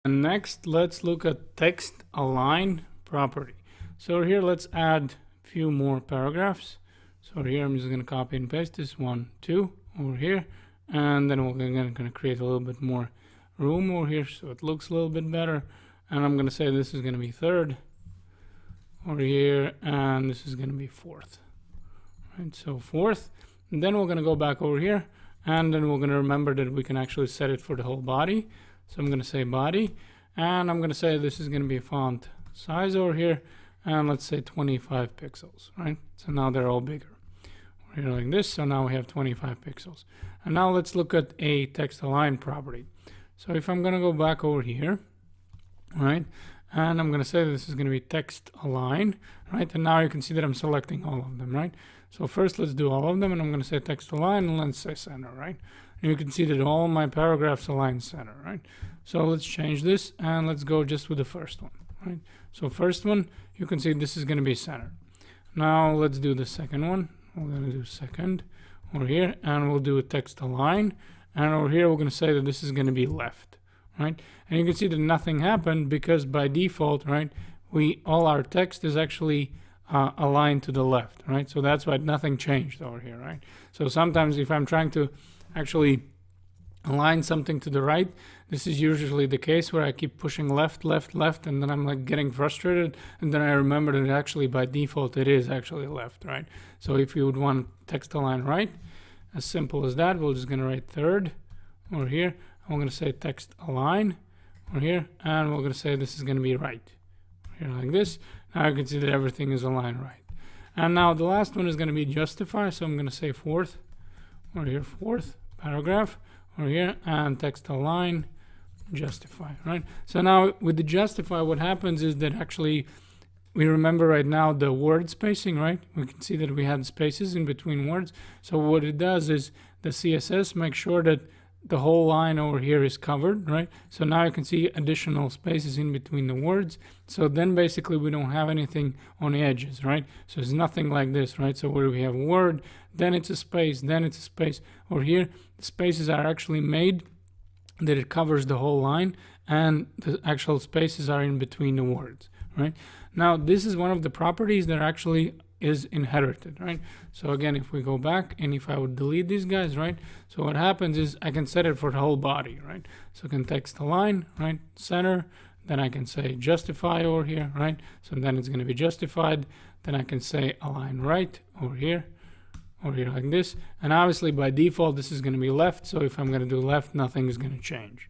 And next, let's look at text align property. So here, let's add a few more paragraphs. So here, I'm just going to copy and paste this 1, 2 over here. And then we're going to create a little bit more room over here so it looks a little bit better. And I'm going to say this is going to be third over here, and this is going to be fourth. Right, so fourth. And then we're going to go back over here, and then we're going to remember that we can actually set it for the whole body. So I'm going to say body, and I'm going to say this is going to be font size over here, and let's say 25 pixels, right? So now they're all bigger. We're here like this, so now we have 25 pixels. And now let's look at a text align property. So if I'm going to go back over here, right, and I'm going to say this is going to be text align, right? And now you can see that I'm selecting all of them, right? So first let's do all of them, and I'm going to say text align, and let's say center, right? And you can see that all my paragraphs align center, right? So let's change this, and let's go just with the first one, right? So first one, you can see this is going to be center. Now let's do the second one. We're going to do second over here, and we'll do a text align, and over here we're going to say that this is going to be left, right? And you can see that nothing happened because by default, right, all our text is actually aligned to the left, right? So that's why nothing changed over here, right? So sometimes if I'm trying to actually align something to the right, this is usually the case where I keep pushing left, left, left, and then I'm like getting frustrated, and then I remember that actually by default it is actually left, right? So if you would want text align right, as simple as that, we're just going to write third over here. I'm going to say text align over here, and we're going to say this is going to be right here like this. Now you can see that everything is aligned right. And now the last one is going to be justify, so I'm going to say fourth over here, fourth paragraph over here, and text align justify, right? So now with the justify, what happens is that actually we remember right now the word spacing, right? We can see that we had spaces in between words. So what it does is the CSS makes sure that the whole line over here is covered, right? So now you can see additional spaces in between the words. So then basically we don't have anything on the edges, right? So it's nothing like this, right? So where we have word, then it's a space, then it's a space. Over here, the spaces are actually made that it covers the whole line, and the actual spaces are in between the words, right? Now, this is one of the properties that actually is inherited, right? So again, if we go back and if I would delete these guys, right? So what happens is I can set it for the whole body, right? So I can text align, right? Center, then I can say justify over here, right? So then it's going to be justified. Then I can say align right over here like this. And obviously by default, this is going to be left. So if I'm going to do left, nothing is going to change.